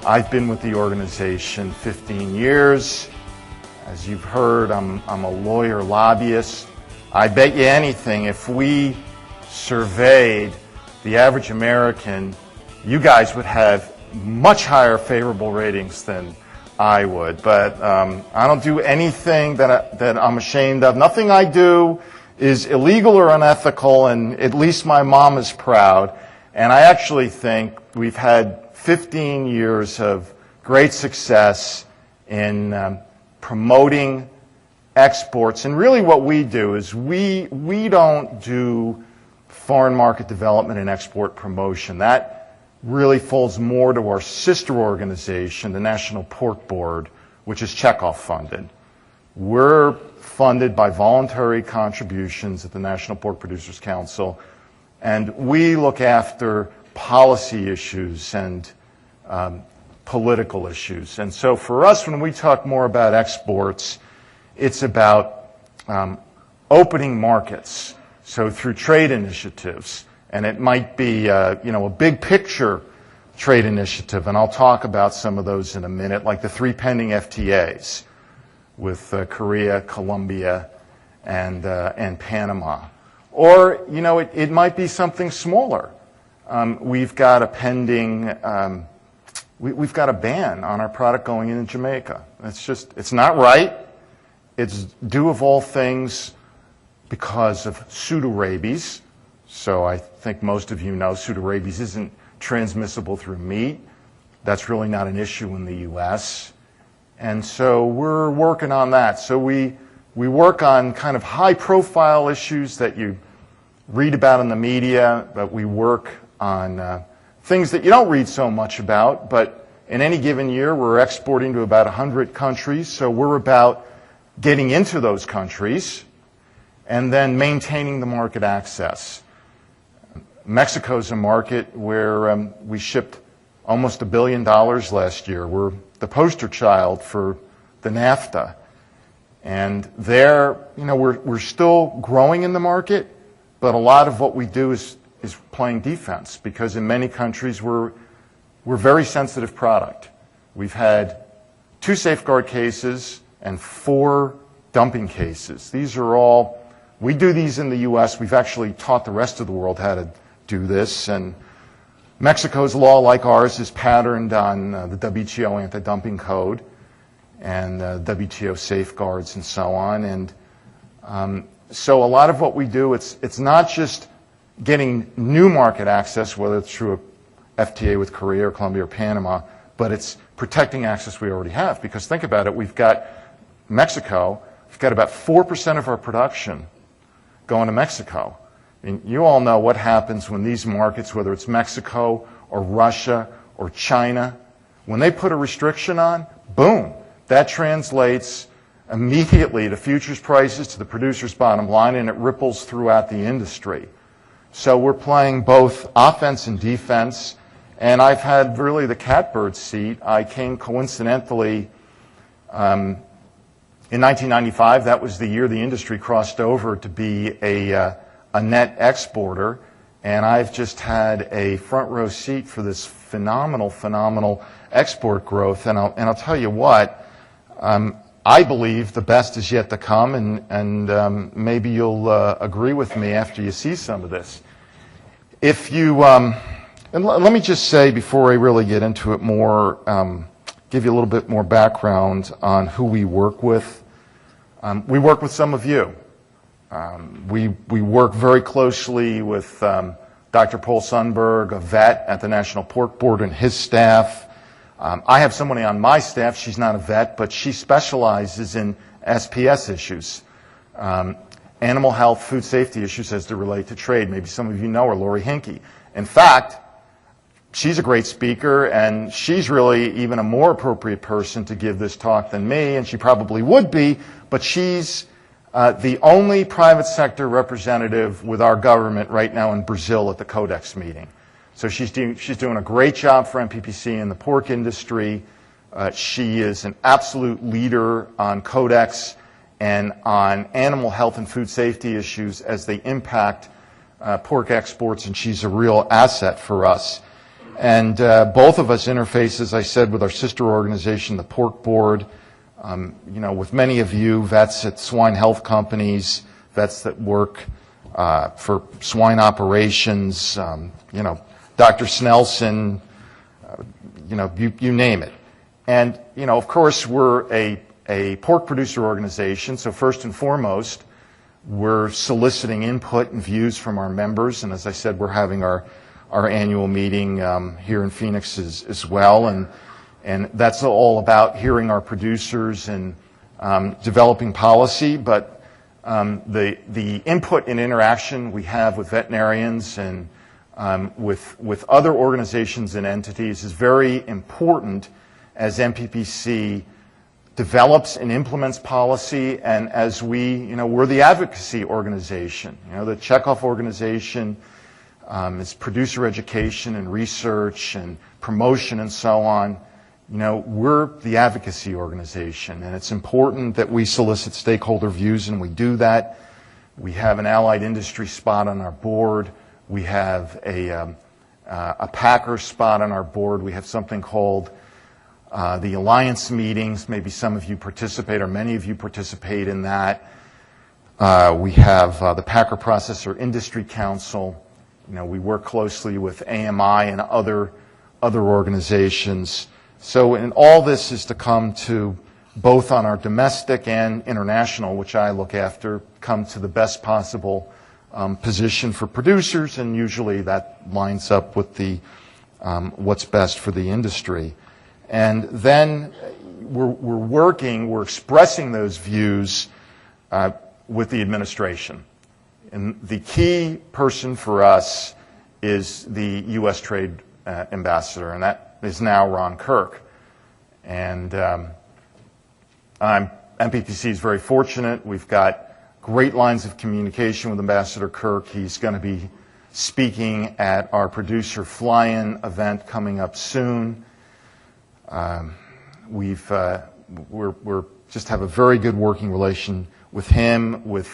I've been with the organization 15 years. As you've heard, I'm a lawyer lobbyist. I bet you anything, if we surveyed the average American, you guys would have much higher favorable ratings than I would. But I don't do anything that I'm ashamed of. Nothing I do is illegal or unethical, and at least my mom is proud. And I actually think we've had 15 years of great success in promoting exports. And really what we do is we don't do foreign market development and export promotion. That really falls more to our sister organization, the National Pork Board, which is Chekhov funded. We're funded by voluntary contributions at the National Pork Producers Council, and we look after policy issues and political issues. And so for us, when we talk more about exports, it's about opening markets. So through trade initiatives, and it might be a big picture trade initiative, and I'll talk about some of those in a minute, like the 3 pending FTAs with Korea, Colombia, and Panama. Or, it might be something smaller. We've got a pending, we've got a ban on our product going into Jamaica. It's not right. It's due of all things because of pseudorabies. So I think most of you know pseudorabies isn't transmissible through meat. That's really not an issue in the U.S. And so we're working on that. So we work on kind of high-profile issues that you read about in the media, but we work on things that you don't read so much about. But in any given year, we're exporting to about 100 countries. So we're about getting into those countries and then maintaining the market access. Mexico's a market where we shipped almost $1 billion last year. We're the poster child for the NAFTA. And there, we're still growing in the market, but a lot of what we do is playing defense, because in many countries we're very sensitive product. We've had 2 safeguard cases and 4 dumping cases. These are all, we do these in the U.S. We've actually taught the rest of the world how to do this. And Mexico's law, like ours, is patterned on the WTO anti-dumping code and WTO safeguards and so on. And so a lot of what we do, it's not just getting new market access, whether it's through a FTA with Korea or Colombia or Panama, but it's protecting access we already have. Because think about it, we've got Mexico, we've got about 4% of our production going to Mexico. I mean, you all know what happens when these markets, whether it's Mexico or Russia or China, when they put a restriction on, boom, that translates immediately to futures prices, to the producer's bottom line, and it ripples throughout the industry. So we're playing both offense and defense, and I've had really the catbird seat. I came coincidentally in 1995. That was the year the industry crossed over to be a net exporter, and I've just had a front row seat for this phenomenal export growth. And I'll tell you what, I believe the best is yet to come, and maybe you'll agree with me after you see some of this. If you, and let me just say before I really get into it more, give you a little bit more background on who we work with. We work with some of you. We work very closely with Dr. Paul Sundberg, a vet at the National Pork Board, and his staff. I have somebody on my staff, she's not a vet, but she specializes in SPS issues, animal health, food safety issues as they relate to trade. Maybe some of you know her, Lori Hinkey. In fact, she's a great speaker, and she's really even a more appropriate person to give this talk than me, and she probably would be, but she's the only private sector representative with our government right now in Brazil at the Codex meeting. So she's doing a great job for MPPC in the pork industry. She is an absolute leader on Codex and on animal health and food safety issues as they impact pork exports, and she's a real asset for us. And both of us interface, as I said, with our sister organization, the Pork Board. With many of you, vets at swine health companies, vets that work for swine operations, Dr. Snelson, you name it. And, of course, we're a pork producer organization, so first and foremost, we're soliciting input and views from our members. And as I said, we're having our annual meeting here in Phoenix as well. And that's all about hearing our producers and developing policy. But the input and interaction we have with veterinarians and with other organizations and entities is very important as MPPC develops and implements policy, and as we're the advocacy organization. The checkoff organization is producer education and research and promotion and so on. We're the advocacy organization, and it's important that we solicit stakeholder views, and we do that. We have an allied industry spot on our board. We have a packer spot on our board. We have something called the Alliance meetings. Maybe some of you participate, or many of you participate in that. We have the Packer Processor Industry Council. We work closely with AMI and other organizations. So, and all this is to come to, both on our domestic and international, which I look after, come to the best possible position for producers, and usually that lines up with the what's best for the industry. And then we're expressing those views with the administration. And the key person for us is the U.S. Trade Ambassador, and that is now Ron Kirk. And MPPC is very fortunate. We've got great lines of communication with Ambassador Kirk. He's going to be speaking at our producer fly-in event coming up soon. We're just have a very good working relation with him, with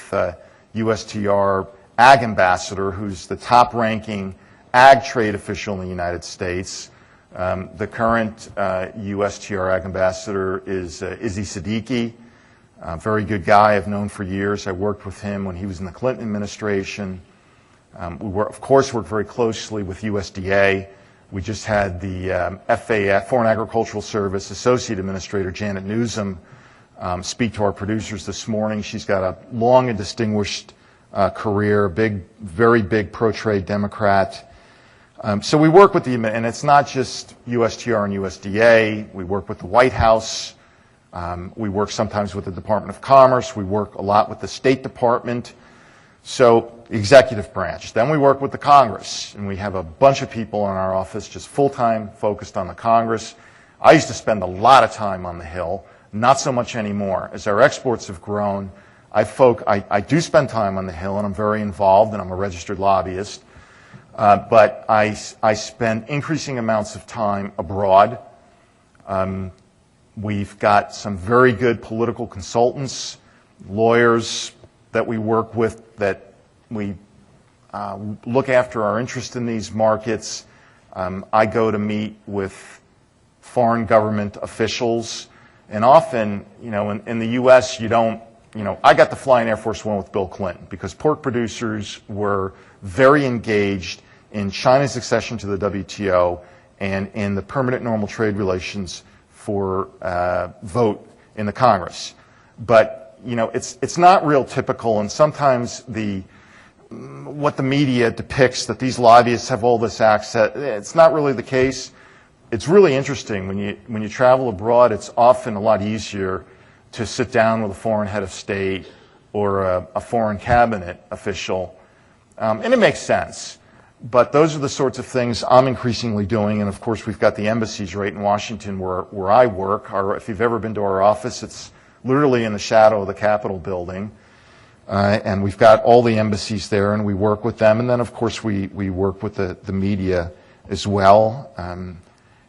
USTR Ag Ambassador, who's the top-ranking ag trade official in the United States. The current USTR Ag Ambassador is Izzy Siddiqui, a very good guy I've known for years. I worked with him when he was in the Clinton administration. We, of course, work very closely with USDA. We just had the FAA, Foreign Agricultural Service Associate Administrator Janet Newsom speak to our producers this morning. She's got a long and distinguished career, very big pro-trade Democrat. So we work with and it's not just USTR and USDA. We work with the White House. We work sometimes with the Department of Commerce. We work a lot with the State Department. So executive branch. Then we work with the Congress, and we have a bunch of people in our office just full-time focused on the Congress. I used to spend a lot of time on the Hill, not so much anymore. As our exports have grown, I do spend time on the Hill, and I'm very involved, and I'm a registered lobbyist. But I spend increasing amounts of time abroad. We've got some very good political consultants, lawyers that we work with, that we look after our interest in these markets. I go to meet with foreign government officials, and often, in the U.S., I got to fly in Air Force One with Bill Clinton because pork producers were very engaged in China's accession to the WTO and in the permanent normal trade relations for vote in the Congress. But it's not real typical, and sometimes what the media depicts, that these lobbyists have all this access, it's not really the case. It's really interesting when you travel abroad. It's often a lot easier to sit down with a foreign head of state or a foreign cabinet official, and it makes sense. But those are the sorts of things I'm increasingly doing, and of course we've got the embassies right in Washington where I work. If you've ever been to our office, it's literally in the shadow of the Capitol building. And we've got all the embassies there, and we work with them. And then, of course, we work with the media as well.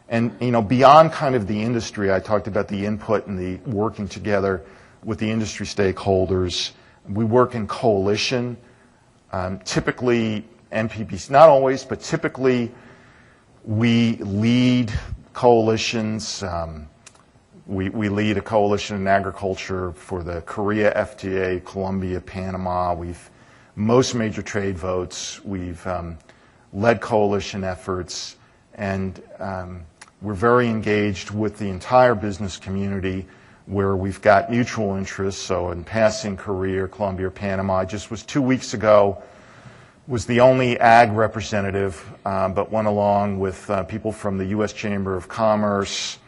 And, beyond kind of the industry, I talked about the input and the working together with the industry stakeholders. We work in coalition. Typically, MPPC, not always, but typically We lead coalitions. We lead a coalition in agriculture for the Korea FTA, Colombia, Panama. Most major trade votes. We've led coalition efforts, and we're very engaged with the entire business community where we've got mutual interests. So in passing Korea, Colombia, Panama, just was 2 weeks ago, was the only ag representative, but went along with people from the U.S. Chamber of Commerce,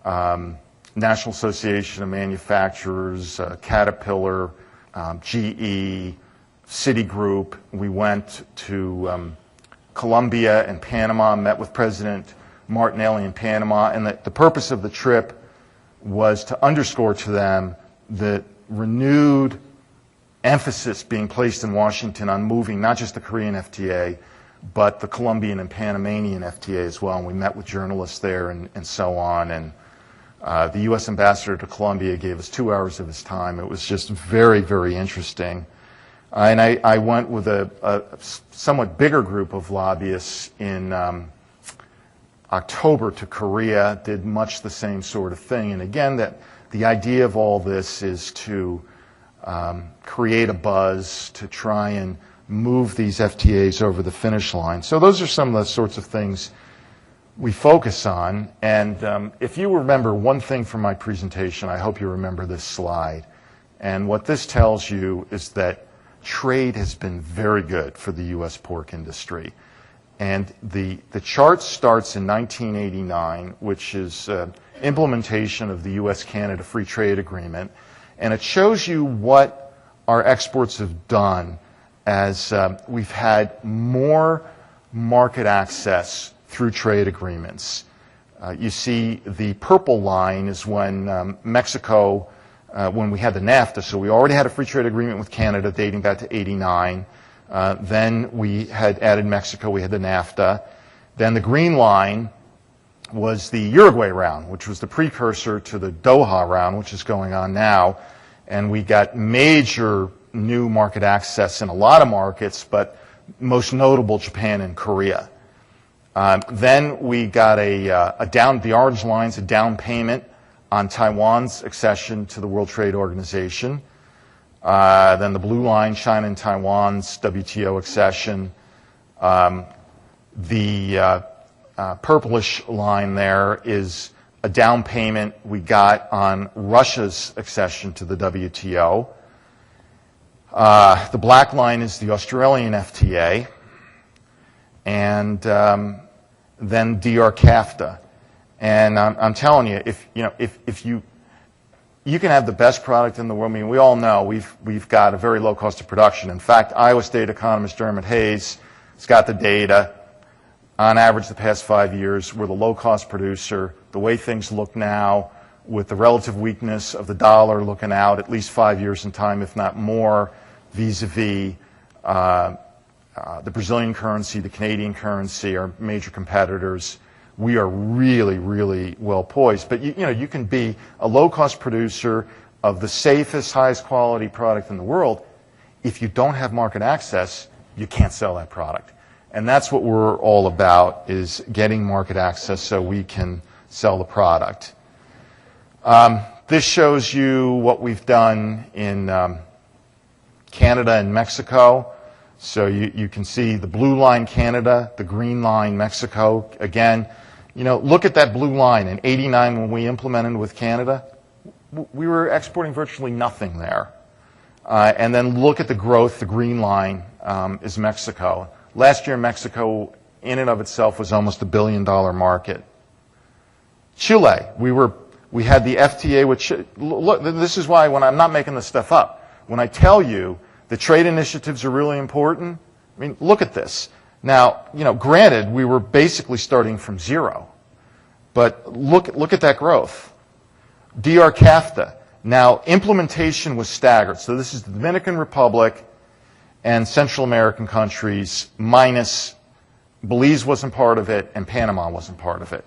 National Association of Manufacturers, Caterpillar, GE, Citigroup. We went to Colombia and Panama, met with President Martinelli in Panama, and the purpose of the trip was to underscore to them the renewed emphasis being placed in Washington on moving not just the Korean FTA, but the Colombian and Panamanian FTA as well. And we met with journalists there and so on. And the U.S. ambassador to Colombia gave us 2 hours of his time. It was just very, very interesting. And I went with a somewhat bigger group of lobbyists in October to Korea, did much the same sort of thing. And again, that the idea of all this is to create a buzz, to try and move these FTAs over the finish line. So those are some of the sorts of things we focus on. And if you remember one thing from my presentation, I hope you remember this slide. And what this tells you is that trade has been very good for the U.S. pork industry. And the chart starts in 1989, which is implementation of the U.S.-Canada Free Trade Agreement. And it shows you what our exports have done as we've had more market access through trade agreements. You see the purple line is when Mexico, when we had the NAFTA, so we already had a free trade agreement with Canada dating back to '89. Then we had added Mexico, we had the NAFTA. Then the green line was the Uruguay round, which was the precursor to the Doha round, which is going on now. And we got major new market access in a lot of markets, but most notable Japan and Korea. Then we got the orange line's a down payment on Taiwan's accession to the World Trade Organization. Then the blue line, China and Taiwan's WTO accession. The purplish line there is a down payment we got on Russia's accession to the WTO. The black line is the Australian FTA. And then DR-CAFTA. And I'm telling you, if you can have the best product in the world. I mean, we all know we've got a very low cost of production. In fact, Iowa State economist Dermot Hayes has got the data. On average, the past 5 years, we're the low-cost producer. The way things look now, with the relative weakness of the dollar looking out at least 5 years in time, if not more, vis-a-vis the Brazilian currency, the Canadian currency, our major competitors, we are really, really well poised. But you can be a low-cost producer of the safest, highest quality product in the world. If you don't have market access, you can't sell that product. And that's what we're all about, is getting market access so we can sell the product. This shows you what we've done in Canada and Mexico. So you can see the blue line Canada, the green line Mexico. Again, look at that blue line. In '89, when we implemented with Canada, we were exporting virtually nothing there. And then look at the growth. The green line is Mexico. Last year, Mexico, in and of itself, was almost $1 billion market. Chile, we had the FTA with Chile. Look, this is why when I'm not making this stuff up, when I tell you the trade initiatives are really important, I mean, look at this. Now, granted, we were basically starting from zero, but look at that growth. DR-CAFTA. Now, implementation was staggered. So this is the Dominican Republic and Central American countries, minus Belize wasn't part of it and Panama wasn't part of it.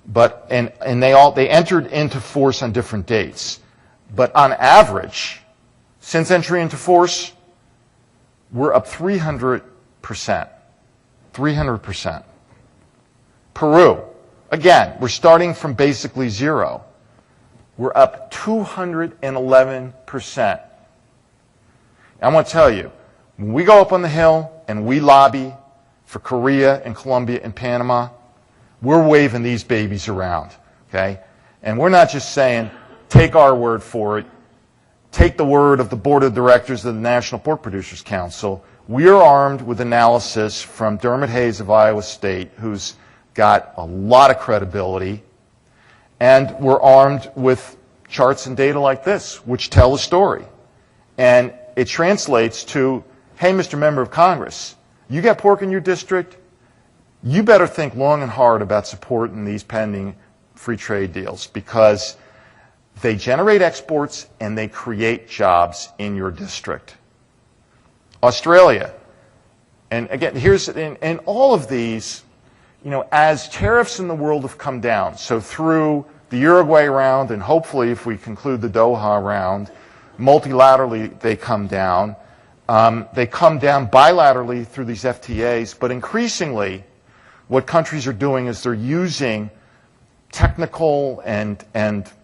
But and they entered into force on different dates. But on average, since entry into force, we're up 300%. 300%. Peru, again, we're starting from basically zero. We're up 211%. I want to tell you, when we go up on the Hill and we lobby for Korea and Colombia and Panama, we're waving these babies around, okay? And we're not just saying, take our word for it, take the word of the board of directors of the National Pork Producers Council. We are armed with analysis from Dermot Hayes of Iowa State, who's got a lot of credibility, and we're armed with charts and data like this, which tell a story. And it translates to, hey, Mr. Member of Congress, you got pork in your district, you better think long and hard about supporting these pending free trade deals, because they generate exports and they create jobs in your district. Australia, and again, here's, in all of these, you know, as tariffs in the world have come down, so through the Uruguay round, and hopefully if we conclude the Doha round, multilaterally they come down. They come down bilaterally through these FTAs, but increasingly what countries are doing is they're using technical and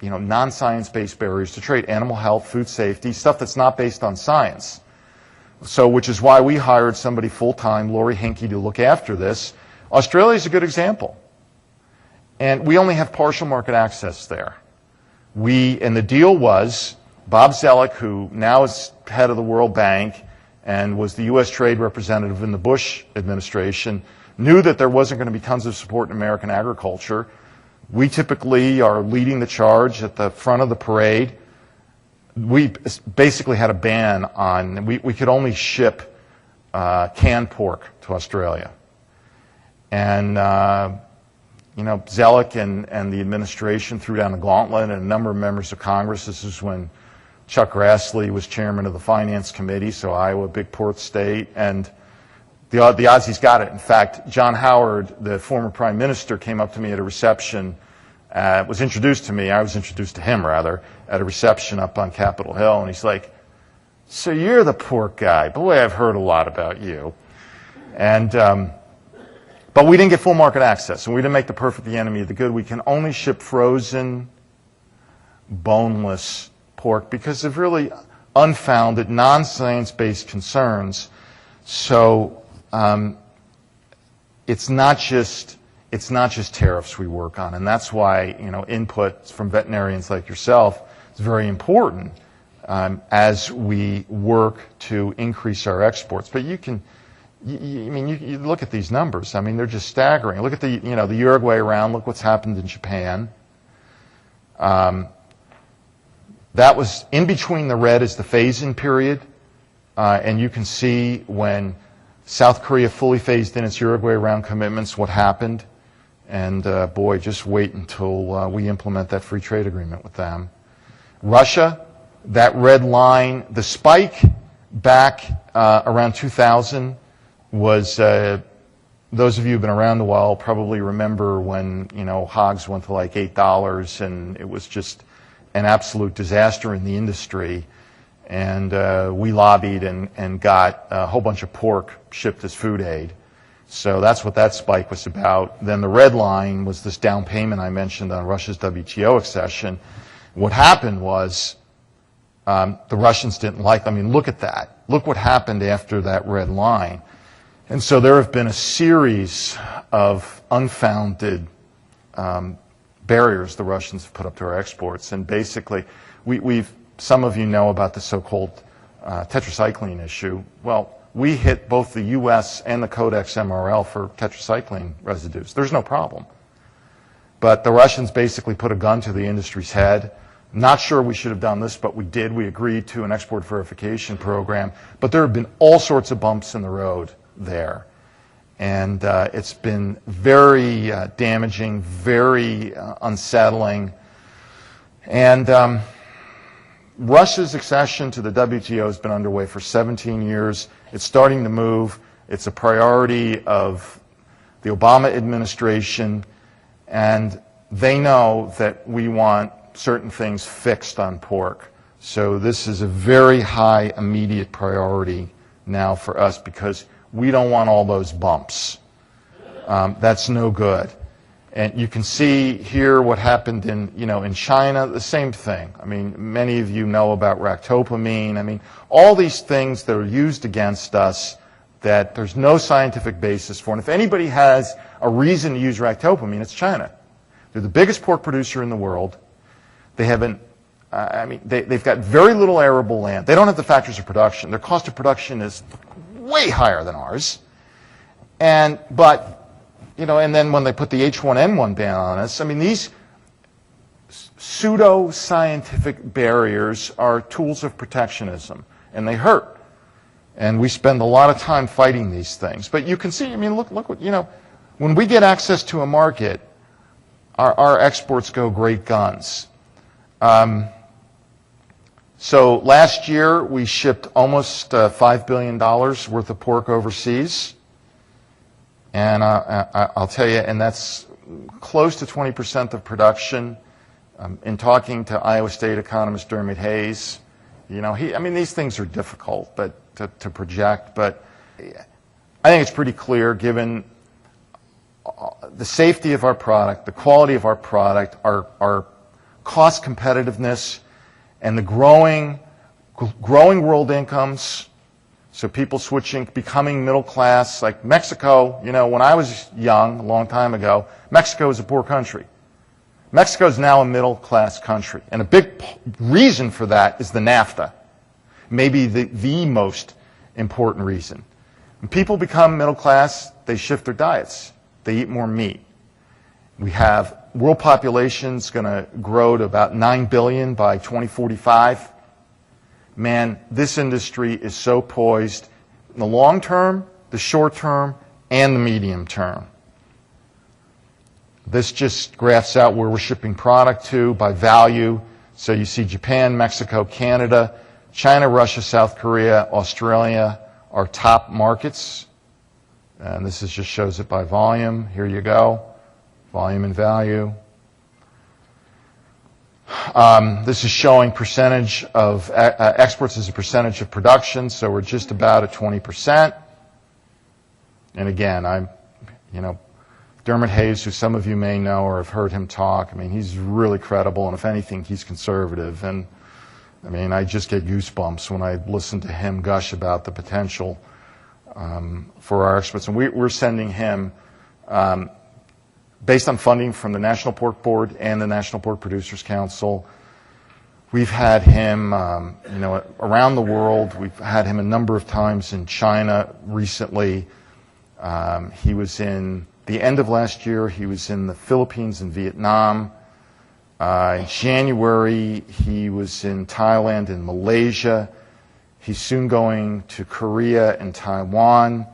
you know, non-science-based barriers to trade, animal health, food safety, stuff that's not based on science. So, which is why we hired somebody full-time, Lori Hinkey, to look after this. Australia is a good example. And we only have partial market access there. And the deal was, Bob Zellick, who now is head of the World Bank and was the U.S. trade representative in the Bush administration, knew that there wasn't going to be tons of support in American agriculture. We typically are leading the charge at the front of the parade. We basically had a ban on, we could only ship canned pork to Australia. And, you know, Zellick and the administration threw down the gauntlet, and a number of members of Congress. This is when Chuck Grassley was chairman of the Finance Committee, so Iowa, big pork state, and the Aussies got it. In fact, John Howard, the former prime minister, came up to me at a reception, was introduced to me, I was introduced to him rather, at a reception up on Capitol Hill, and he's like, so you're the pork guy. Boy, I've heard a lot about you. And, but we didn't get full market access, and we didn't make the perfect the enemy of the good. We can only ship frozen, boneless pork because of really unfounded, non-science-based concerns. So it's not just tariffs we work on, and that's why, you know, input from veterinarians like yourself is very important as we work to increase our exports. But you can, you look at these numbers. I mean, they're just staggering. Look at the Uruguay round. Look what's happened in Japan. That was in between. The red is the phase-in period, and you can see when South Korea fully phased in its Uruguay round commitments, what happened. And boy, just wait until we implement that free trade agreement with them. Russia, that red line, the spike back around 2000 was, those of you who've been around a while probably remember when, you know, hogs went to like $8 and it was just an absolute disaster in the industry. And we lobbied and got a whole bunch of pork shipped as food aid. So that's what that spike was about. Then the red line was this down payment I mentioned on Russia's WTO accession. What happened was the Russians didn't like, I mean, look at that. Look what happened after that red line. And so there have been a series of unfounded barriers the Russians have put up to our exports. And basically, some of you know about the so-called tetracycline issue. Well, we hit both the U.S. and the Codex MRL for tetracycline residues. There's no problem. But the Russians basically put a gun to the industry's head. Not sure we should have done this, but we did. We agreed to an export verification program. But there have been all sorts of bumps in the road there. And it's been very damaging, very unsettling. And Russia's accession to the WTO has been underway for 17 years. It's starting to move. It's a priority of the Obama administration, and they know that we want certain things fixed on pork. So this is a very high immediate priority now for us because we don't want all those bumps. That's no good. And you can see here what happened in, in China, the same thing. I mean, many of you know about ractopamine. I mean, all these things that are used against us that there's no scientific basis for. And if anybody has a reason to use ractopamine, it's China. They're the biggest pork producer in the world. They haven't, they've got very little arable land. They don't have the factors of production. Their cost of production is way higher than ours. But and then when they put the H1N1 ban on us, I mean, these pseudo-scientific barriers are tools of protectionism, and they hurt. And we spend a lot of time fighting these things. But you can see, I mean, look what, when we get access to a market, our exports go great guns. So last year, we shipped almost $5 billion worth of pork overseas. And I'll tell you, and that's close to 20% of production. In talking to Iowa State economist Dermot Hayes, these things are difficult to project, but I think it's pretty clear, given the safety of our product, the quality of our product, our cost competitiveness, and the growing world incomes. So people becoming middle class, like Mexico, when I was young, a long time ago, Mexico was a poor country. Mexico is now a middle class country. And a big reason for that is the NAFTA. Maybe the most important reason. When people become middle class, they shift their diets. They eat more meat. We have world population's going to grow to about 9 billion by 2045. Man, this industry is so poised in the long term, the short term, and the medium term. This just graphs out where we're shipping product to by value. So you see Japan, Mexico, Canada, China, Russia, South Korea, Australia are top markets. And this just shows it by volume. Here you go, volume and value. This is showing percentage of exports as a percentage of production, so we're just about at 20%. And again, Dermot Hayes, who some of you may know or have heard him talk, he's really credible, and if anything, he's conservative. And I just get goosebumps when I listen to him gush about the potential for our exports. And we're sending him, based on funding from the National Pork Board and the National Pork Producers Council, we've had him, around the world. We've had him a number of times in China recently. He was in the end of last year. He was in the Philippines and Vietnam. In January, he was in Thailand and Malaysia. He's soon going to Korea and Taiwan.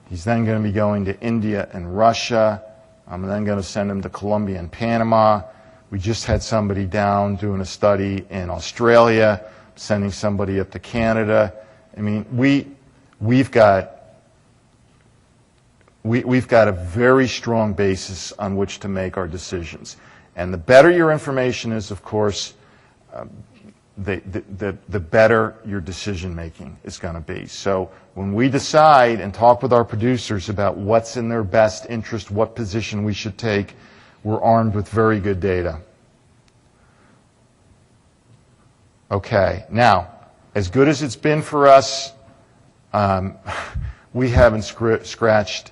He's then going to be going to India and Russia. I'm then going to send him to Colombia and Panama. We just had somebody down doing a study in Australia, sending somebody up to Canada. We've got a very strong basis on which to make our decisions. And the better your information is, of course, the better your decision making is going to be. So when we decide and talk with our producers about what's in their best interest, what position we should take, we're armed with very good data. Okay, now, as good as it's been for us, we haven't scratched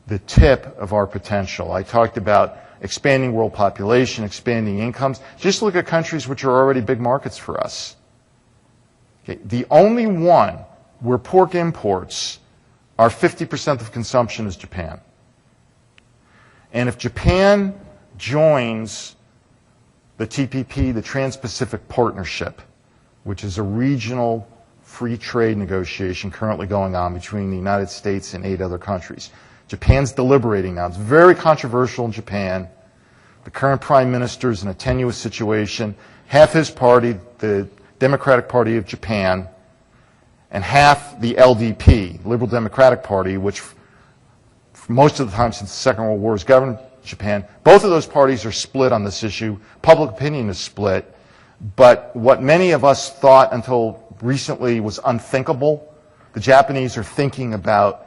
the tip of our potential. I talked about expanding world population, expanding incomes. Just look at countries which are already big markets for us. Okay. The only one where pork imports are 50% of consumption is Japan. And if Japan joins the TPP, the Trans-Pacific Partnership, which is a regional free trade negotiation currently going on between the United States and 8 other countries. Japan's deliberating now. It's very controversial in Japan. The current prime minister is in a tenuous situation. Half his party, the Democratic Party of Japan, and half the LDP, Liberal Democratic Party, which for most of the time since the Second World War has governed Japan. Both of those parties are split on this issue. Public opinion is split. But what many of us thought until recently was unthinkable, the Japanese are thinking about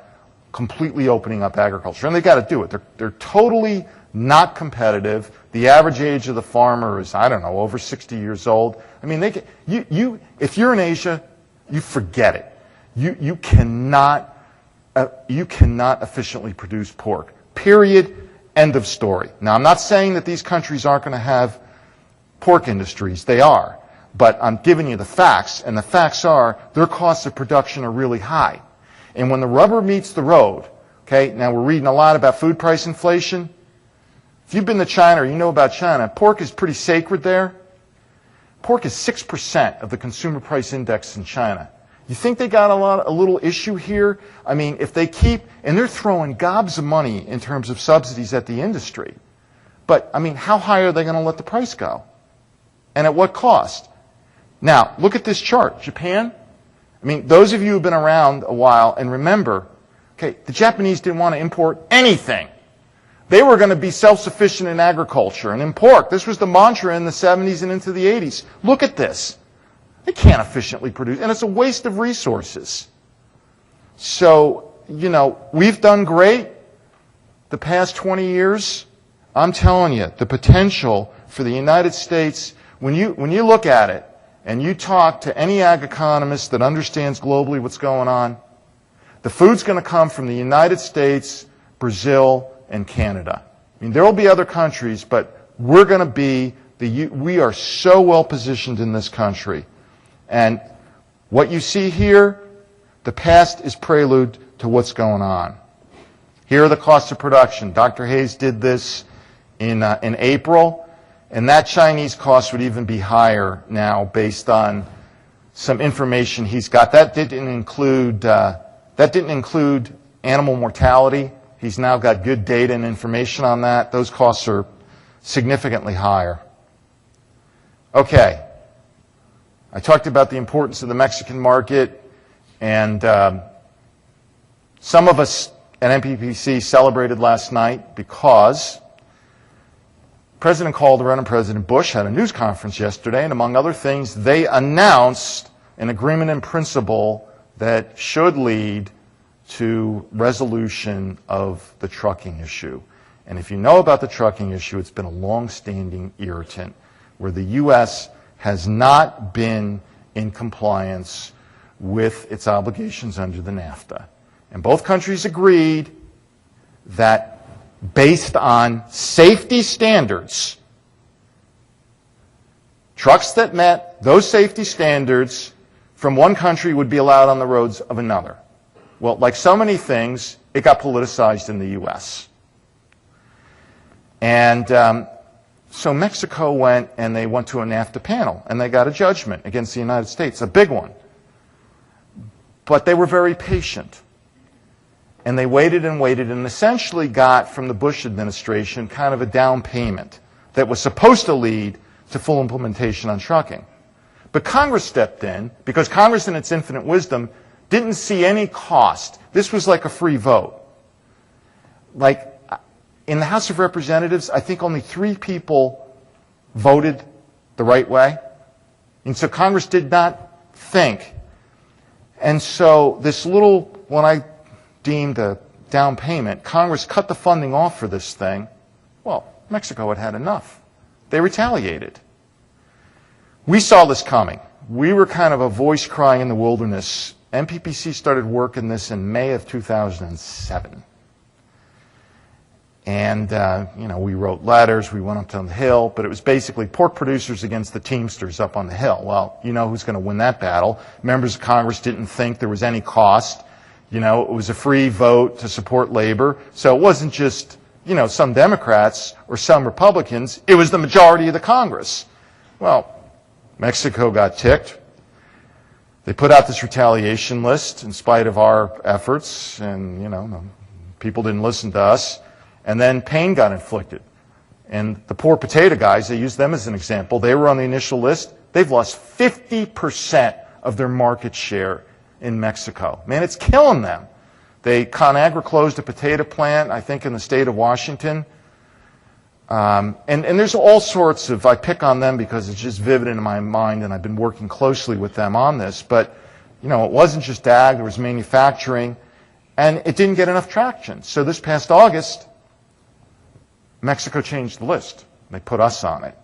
completely opening up agriculture. And they've got to do it. They're totally not competitive. The average age of the farmer is, I don't know, over 60 years old. I mean, if you're in Asia, you forget it. You cannot efficiently produce pork. Period. End of story. Now, I'm not saying that these countries aren't going to have pork industries. They are. But I'm giving you the facts, and the facts are their costs of production are really high. And when the rubber meets the road, okay, now we're reading a lot about food price inflation. If you've been to China or you know about China, pork is pretty sacred there. Pork is 6% of the consumer price index in China. You think they got a little issue here? I mean, if they keep, and they're throwing gobs of money in terms of subsidies at the industry. But, I mean, how high are they going to let the price go? And at what cost? Now, look at this chart. Japan, I mean, those of you who've been around a while and remember, okay, the Japanese didn't want to import anything. They were going to be self-sufficient in agriculture and in pork. This was the mantra in the 70s and into the 80s. Look at this. They can't efficiently produce, and it's a waste of resources. So, you know, we've done great the past 20 years. I'm telling you, the potential for the United States, when you look at it and you talk to any ag economist that understands globally what's going on, the food's going to come from the United States, Brazil, and Canada. I mean, there will be other countries, but we're going to be we are so well positioned in this country. And what you see here, the past is prelude to what's going on. Here are the costs of production. Dr. Hayes did this in April, and that Chinese cost would even be higher now based on some information he's got. That didn't include animal mortality. He's now got good data and information on that. Those costs are significantly higher. Okay. I talked about the importance of the Mexican market, and some of us at MPPC celebrated last night because President Calderon and President Bush had a news conference yesterday, and among other things, they announced an agreement in principle that should lead to resolution of the trucking issue. And if you know about the trucking issue, it's been a long-standing irritant where the U.S. has not been in compliance with its obligations under the NAFTA. And both countries agreed that based on safety standards, trucks that met those safety standards from one country would be allowed on the roads of another. Well, like so many things, it got politicized in the U.S. And so Mexico went to a NAFTA panel, and they got a judgment against the United States, a big one. But they were very patient. And they waited and essentially got from the Bush administration kind of a down payment that was supposed to lead to full implementation on trucking. But Congress stepped in because Congress, in its infinite wisdom, didn't see any cost. This was like a free vote. Like, in the House of Representatives, I think only 3 people voted the right way. And so Congress did not think. And so this little, what I deemed a down payment, Congress cut the funding off for this thing. Well, Mexico had had enough. They retaliated. We saw this coming. We were kind of a voice crying in the wilderness. MPPC started working this in May of 2007. And, we wrote letters, we went up on the Hill, but it was basically pork producers against the Teamsters up on the Hill. Well, you know who's going to win that battle. Members of Congress didn't think there was any cost. It was a free vote to support labor. So it wasn't just, some Democrats or some Republicans. It was the majority of the Congress. Well, Mexico got ticked. They put out this retaliation list in spite of our efforts, and, people didn't listen to us. And then pain got inflicted. And the poor potato guys, they used them as an example. They were on the initial list. They've lost 50% of their market share in Mexico. Man, it's killing them. ConAgra closed a potato plant, I think, in the state of Washington. And there's all sorts of, I pick on them because it's just vivid in my mind, and I've been working closely with them on this. But, it wasn't just ag, there was manufacturing, and it didn't get enough traction. So this past August, Mexico changed the list. They put us on it.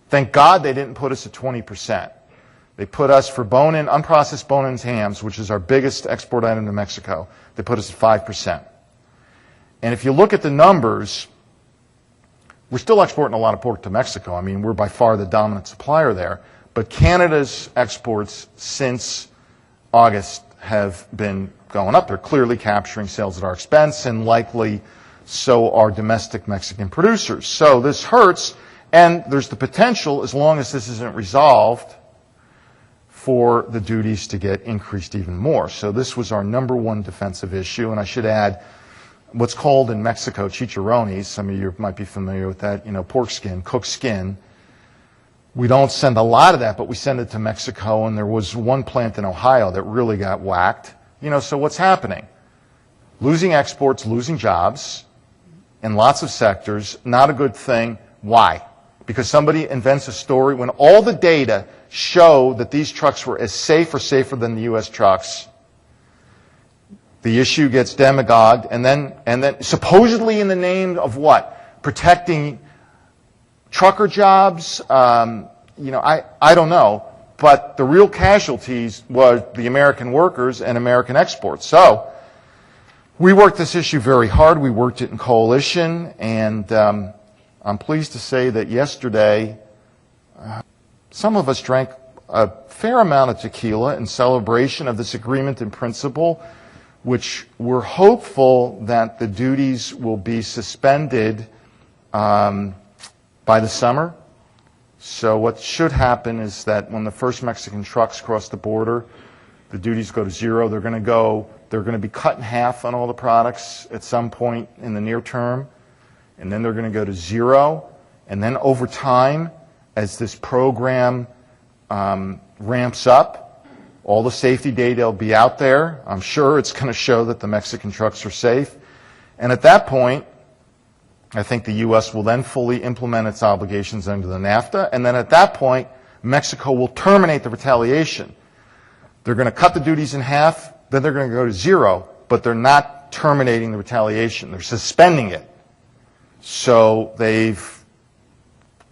Thank God they didn't put us at 20%. They put us for bone-in, unprocessed bone-in hams, which is our biggest export item to Mexico. They put us at 5%. And if you look at the numbers, we're still exporting a lot of pork to Mexico. I mean, we're by far the dominant supplier there. But Canada's exports since August have been going up. They're clearly capturing sales at our expense, and likely so are domestic Mexican producers. So this hurts, and there's the potential, as long as this isn't resolved, for the duties to get increased even more. So this was our number one defensive issue, and I should add what's called in Mexico chicharrones. Some of you might be familiar with that, pork skin, cooked skin. We don't send a lot of that, but we send it to Mexico, and there was one plant in Ohio that really got whacked. So what's happening? Losing exports, losing jobs in lots of sectors, not a good thing. Why? Because somebody invents a story when all the data show that these trucks were as safe or safer than the U.S. trucks. The issue gets demagogued, and then supposedly in the name of what? Protecting trucker jobs? I don't know. But the real casualties was the American workers and American exports. So we worked this issue very hard. We worked it in coalition, and I'm pleased to say that yesterday some of us drank a fair amount of tequila in celebration of this agreement in principle, which we're hopeful that the duties will be suspended by the summer. So what should happen is that when the first Mexican trucks cross the border, the duties go to zero. They're going to be cut in half on all the products at some point in the near term, and then they're going to go to zero. And then over time, as this program ramps up, all the safety data will be out there. I'm sure it's going to show that the Mexican trucks are safe. And at that point, I think the U.S. will then fully implement its obligations under the NAFTA. And then at that point, Mexico will terminate the retaliation. They're going to cut the duties in half, then they're going to go to zero, but they're not terminating the retaliation. They're suspending it. So they've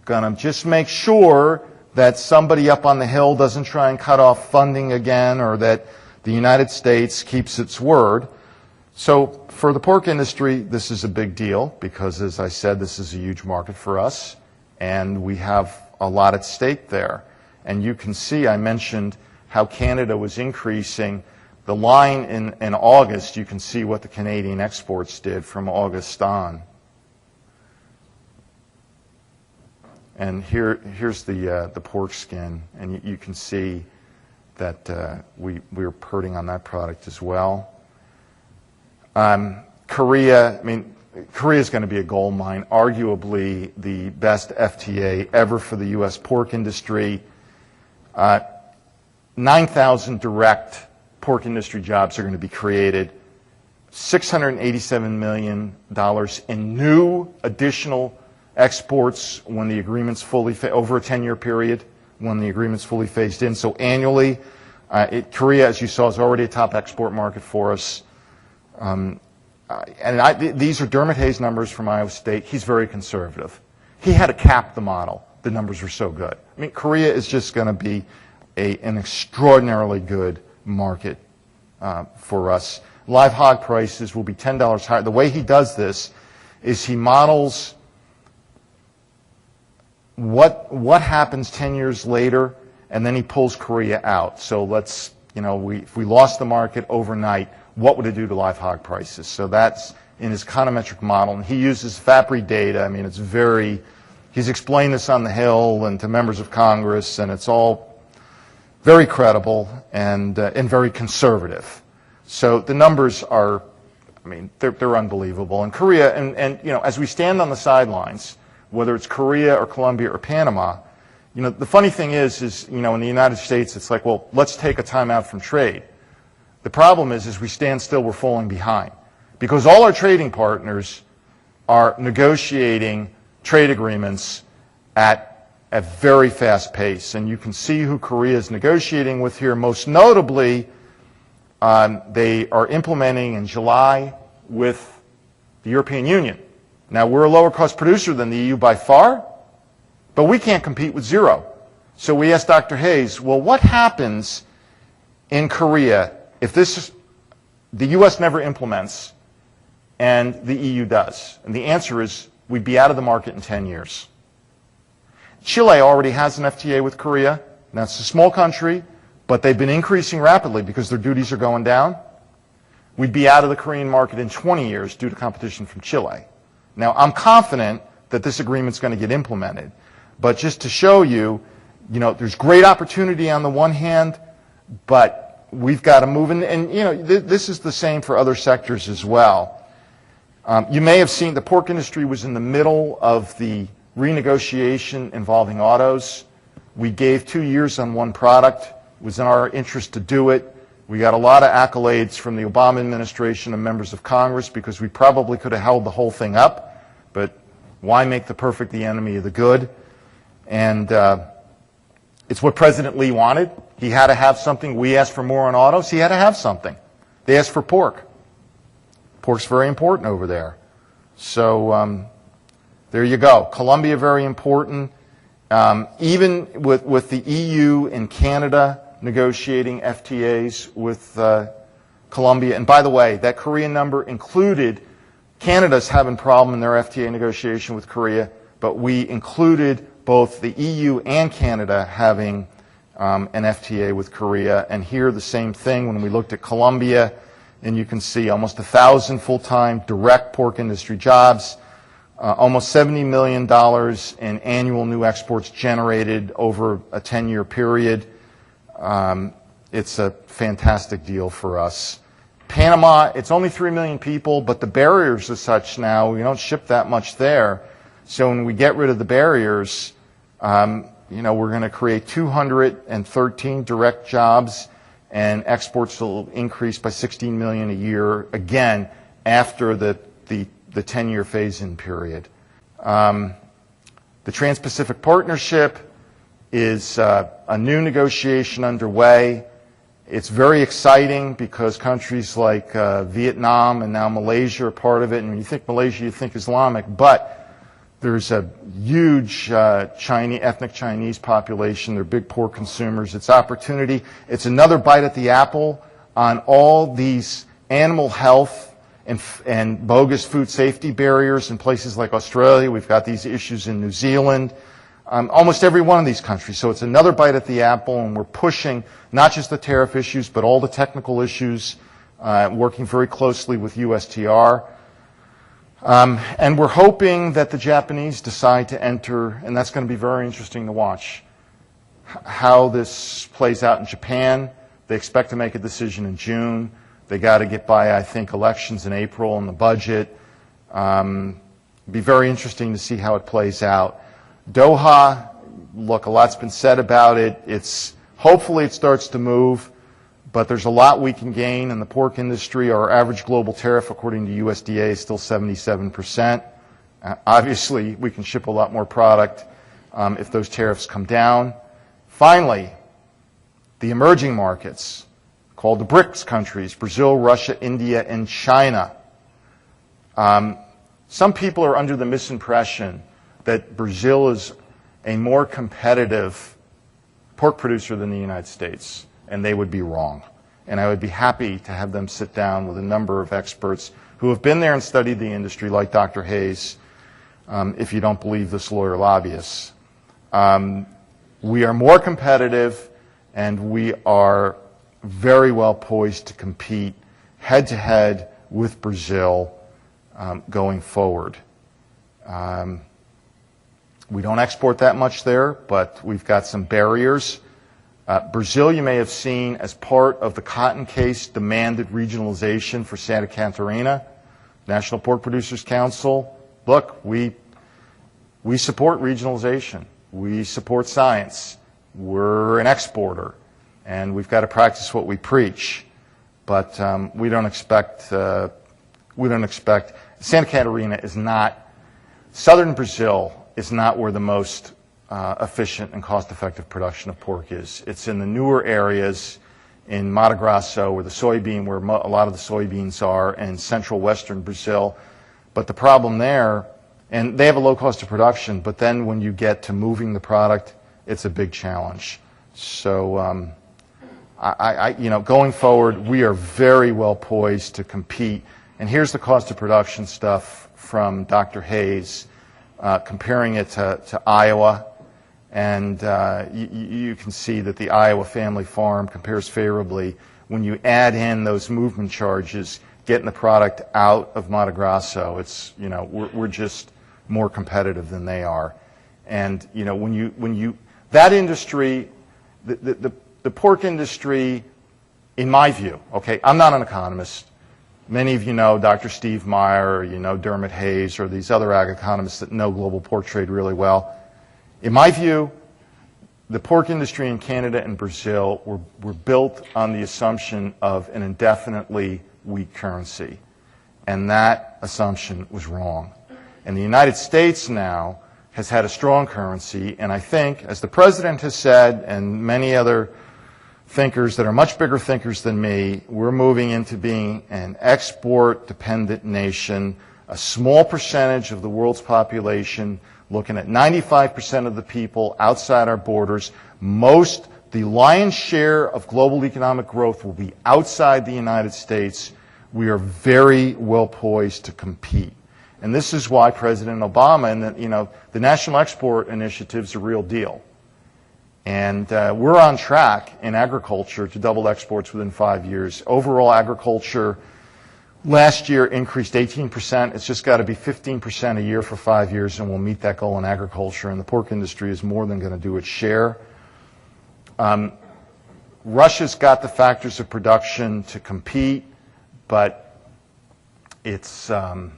going to just make sure that somebody up on the Hill doesn't try and cut off funding again, or that the United States keeps its word. So for the pork industry, this is a big deal because, as I said, this is a huge market for us, and we have a lot at stake there. And you can see, I mentioned how Canada was increasing. The line in August, you can see what the Canadian exports did from August on. And here's the pork skin, and you can see that we're hurting on that product as well. Korea is going to be a gold mine, arguably the best FTA ever for the U.S. pork industry. 9,000 direct pork industry jobs are going to be created. $687 million in new additional exports when the agreement's fully over a 10-year period when the agreement's fully phased in. So annually, Korea, as you saw, is already a top export market for us. These are Dermot Hayes' numbers from Iowa State. He's very conservative. He had to cap the model. The numbers were so good. I mean, Korea is just going to be an extraordinarily good market for us. Live hog prices will be $10 higher. The way he does this he models what happens 10 years later, and then he pulls Korea out. So let's, if we lost the market overnight, what would it do to live hog prices? So that's in his econometric model, and he uses FAPRI data. I mean, he's explained this on the Hill and to members of Congress, and it's all very credible and very conservative. So the numbers are, they're unbelievable. And Korea, and as we stand on the sidelines, whether it's Korea or Colombia or Panama, the funny thing is in the United States, it's like, well, let's take a time out from trade. The problem is we stand still, we're falling behind. Because all our trading partners are negotiating trade agreements at a very fast pace. And you can see who Korea is negotiating with here. Most notably, they are implementing in July with the European Union. Now, we're a lower cost producer than the EU by far, but we can't compete with zero. So we asked Dr. Hayes, well, what happens in Korea if the US never implements and the EU does? And the answer is we'd be out of the market in 10 years. Chile already has an FTA with Korea. Now, it's a small country, but they've been increasing rapidly because their duties are going down. We'd be out of the Korean market in 20 years due to competition from Chile. Now, I'm confident that this agreement's going to get implemented. But just to show you, there's great opportunity on the one hand, but we've got to move in. And, this is the same for other sectors as well. You may have seen the pork industry was in the middle of the renegotiation involving autos. We gave 2 years on one product. It was in our interest to do it. We got a lot of accolades from the Obama administration and members of Congress because we probably could have held the whole thing up, but why make the perfect the enemy of the good? And it's what President Lee wanted. He had to have something. We asked for more on autos. He had to have something. They asked for pork. Pork's very important over there. So there you go. Colombia, very important. Even with the EU and Canada negotiating FTAs with Colombia, and by the way, that Korean number included Canada's having a problem in their FTA negotiation with Korea, but we included both the EU and Canada having an FTA with Korea. And here the same thing when we looked at Colombia, and you can see almost 1,000 full-time direct pork industry jobs, almost $70 million in annual new exports generated over a 10-year period. It's a fantastic deal for us. Panama, it's only 3 million people, but the barriers are such now, we don't ship that much there. So when we get rid of the barriers, we're going to create 213 direct jobs, and exports will increase by 16 million a year, again, after the 10-year phase-in period. The Trans-Pacific Partnership is a new negotiation underway. It's very exciting because countries like Vietnam and now Malaysia are part of it. And when you think Malaysia, you think Islamic, but there's a huge ethnic Chinese population. They're big pork consumers. It's opportunity. It's another bite at the apple on all these animal health and bogus food safety barriers in places like Australia. We've got these issues in New Zealand. Almost every one of these countries. So it's another bite at the apple, and we're pushing not just the tariff issues, but all the technical issues, working very closely with USTR. And we're hoping that the Japanese decide to enter, and that's going to be very interesting to watch, how this plays out in Japan. They expect to make a decision in June. They got to get by, I think, elections in April and the budget. It'll be very interesting to see how it plays out. Doha, look, a lot's been said about it. Hopefully it starts to move, but there's a lot we can gain in the pork industry. Our average global tariff, according to USDA, is still 77%. Obviously, we can ship a lot more product if those tariffs come down. Finally, the emerging markets, called the BRICS countries, Brazil, Russia, India, and China. Some people are under the misimpression that Brazil is a more competitive pork producer than the United States, and they would be wrong. And I would be happy to have them sit down with a number of experts who have been there and studied the industry, like Dr. Hayes, if you don't believe this lawyer lobbyist. We are more competitive, and we are very well poised to compete head-to-head with Brazil going forward. We don't export that much there, but we've got some barriers. Brazil, you may have seen, as part of the cotton case, demanded regionalization for Santa Catarina. National Pork Producers Council, look, we support regionalization. We support science. We're an exporter, and we've got to practice what we preach. But we don't expect. Santa Catarina is not. Southern Brazil is not where the most efficient and cost-effective production of pork is. It's in the newer areas in Mato Grosso, where a lot of the soybeans are, and central western Brazil. But the problem there And they have a low cost of production, but then when you get to moving the product, it's a big challenge. So, going forward, we are very well poised to compete. And here's the cost of production stuff from Dr. Hayes, comparing it to Iowa. And you can see that the Iowa family farm compares favorably when you add in those movement charges, getting the product out of Mato Grosso. It's, we're just more competitive than they are. And, when you that industry, the pork industry, in my view, okay, I'm not an economist. Many of you know Dr. Steve Meyer, or Dermot Hayes, or these other ag economists that know global pork trade really well. In my view, the pork industry in Canada and Brazil were built on the assumption of an indefinitely weak currency. And that assumption was wrong. And the United States now has had a strong currency, and I think, as the President has said, and many other thinkers that are much bigger thinkers than me, we're moving into being an export-dependent nation, a small percentage of the world's population, looking at 95% of the people outside our borders. The lion's share of global economic growth will be outside the United States. We are very well poised to compete. And this is why President Obama and the National Export Initiative is a real deal. And we're on track in agriculture to double exports within 5 years. Overall agriculture last year increased 18%. It's just got to be 15% a year for 5 years, and we'll meet that goal in agriculture. And the pork industry is more than going to do its share. Russia's got the factors of production to compete, but it's a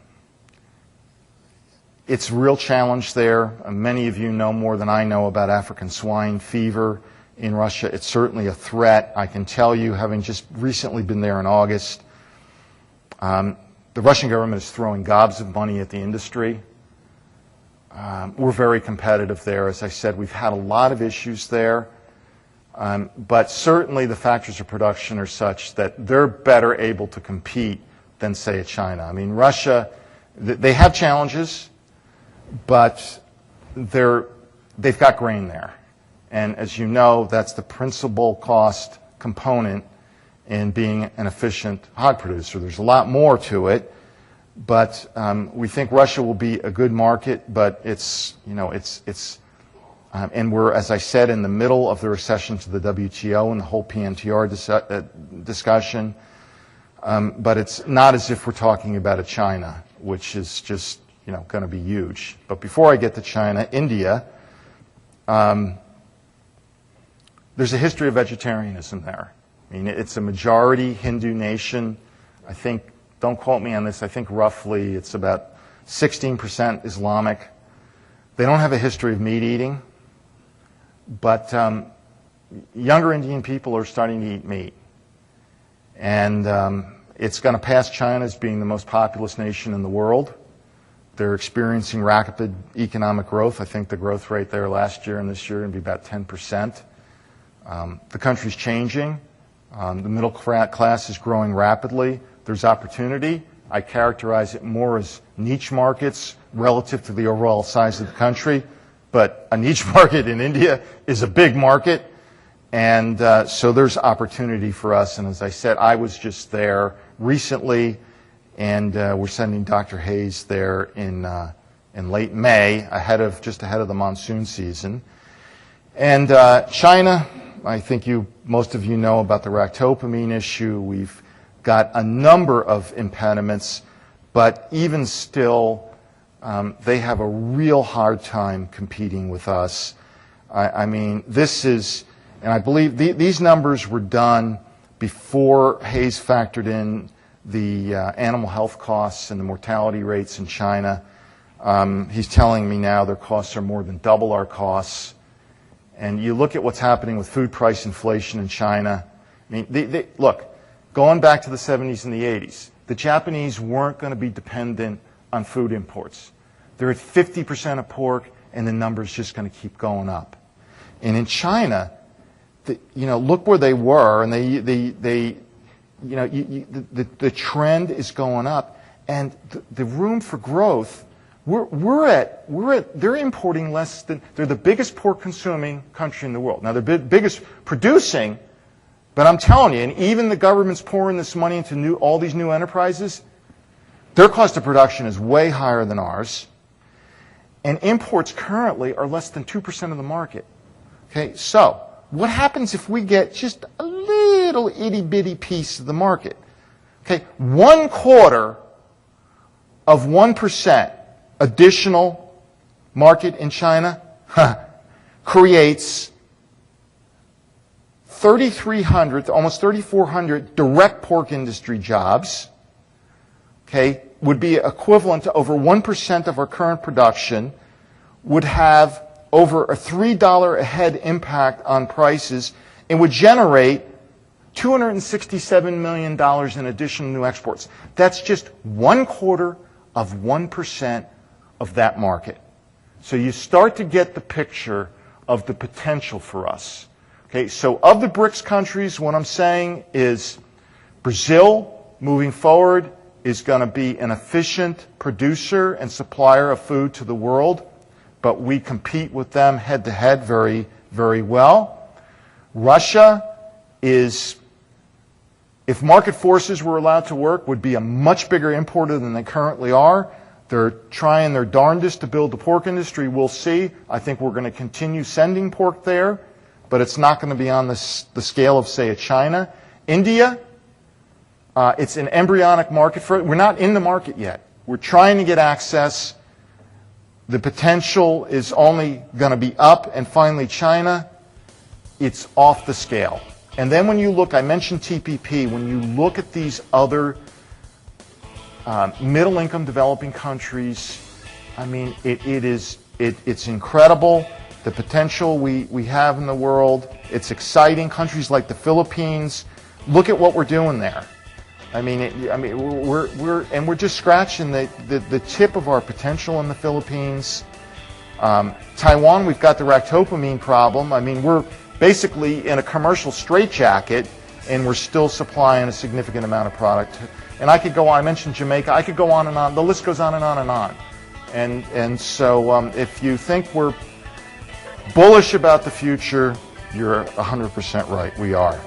real challenge there. Many of you know more than I know about African swine fever in Russia. It's certainly a threat. I can tell you, having just recently been there in August, the Russian government is throwing gobs of money at the industry. We're very competitive there. As I said, we've had a lot of issues there. But certainly the factors of production are such that they're better able to compete than, say, China. I mean, Russia, they have challenges, but they've got grain there. And as you know, that's the principal cost component in being an efficient hog producer. There's a lot more to it, but we think Russia will be a good market, but and we're, as I said, in the middle of the recession to the WTO and the whole PNTR discussion. But it's not as if we're talking about a China, which is just going to be huge. But before I get to China, India, there's a history of vegetarianism there. I mean, it's a majority Hindu nation. I think, don't quote me on this, I think roughly it's about 16% Islamic. They don't have a history of meat eating, but younger Indian people are starting to eat meat. And it's going to pass China as being the most populous nation in the world. They're experiencing rapid economic growth. I think the growth rate there last year and this year is going to be about 10%. The country's changing. The middle class is growing rapidly. There's opportunity. I characterize it more as niche markets relative to the overall size of the country. But a niche market in India is a big market. And so there's opportunity for us. And as I said, I was just there recently, and we're sending Dr. Hayes there in late May, just ahead of the monsoon season. And China, I think most of you know about the ractopamine issue. We've got a number of impediments, but even still, they have a real hard time competing with us. I mean, this is, and I believe these numbers were done before Hayes factored in the animal health costs and the mortality rates in China. He's telling me now their costs are more than double our costs. And you look at what's happening with food price inflation in China. I mean, look, going back to the 70s and the 80s, the Japanese weren't going to be dependent on food imports. They're at 50% of pork, and the number's just going to keep going up. And in China, look where they were, and the trend is going up, and the room for growth they're importing less than, they're the biggest pork consuming country in the world. Now they're biggest producing, but I'm telling you, and even the government's pouring this money into all these new enterprises, their cost of production is way higher than ours. And imports currently are less than 2% of the market. Okay, so what happens if we get just a little itty-bitty piece of the market? Okay, 1/4 of 1% additional market in China creates 3,300, almost 3,400 direct pork industry jobs. Okay, would be equivalent to over 1% of our current production, would have over a $3 a head impact on prices, and would generate $267 million in additional new exports. That's just 1/4 of 1% of that market. So you start to get the picture of the potential for us. Okay, so of the BRICS countries, what I'm saying is Brazil, moving forward, is going to be an efficient producer and supplier of food to the world, but we compete with them head-to-head very, very well. Russia is, if market forces were allowed to work, would be a much bigger importer than they currently are. They're trying their darndest to build the pork industry. We'll see. I think we're going to continue sending pork there, but it's not going to be on the scale of, say, a China. India, it's an embryonic market for it. We're not in the market yet. We're trying to get access. The potential is only going to be up. And finally, China, it's off the scale. And then when you look, I mentioned TPP, when you look at these other middle-income developing countries, I mean, it's incredible, the potential we have in the world. It's exciting. Countries like the Philippines, look at what we're doing there. I mean, we're just scratching the tip of our potential in the Philippines. Taiwan, we've got the ractopamine problem. I mean, we're basically in a commercial straitjacket, and we're still supplying a significant amount of product. And I could go on. I mentioned Jamaica. I could go on and on. The list goes on and on and on. And so if you think we're bullish about the future, you're 100% right. We are.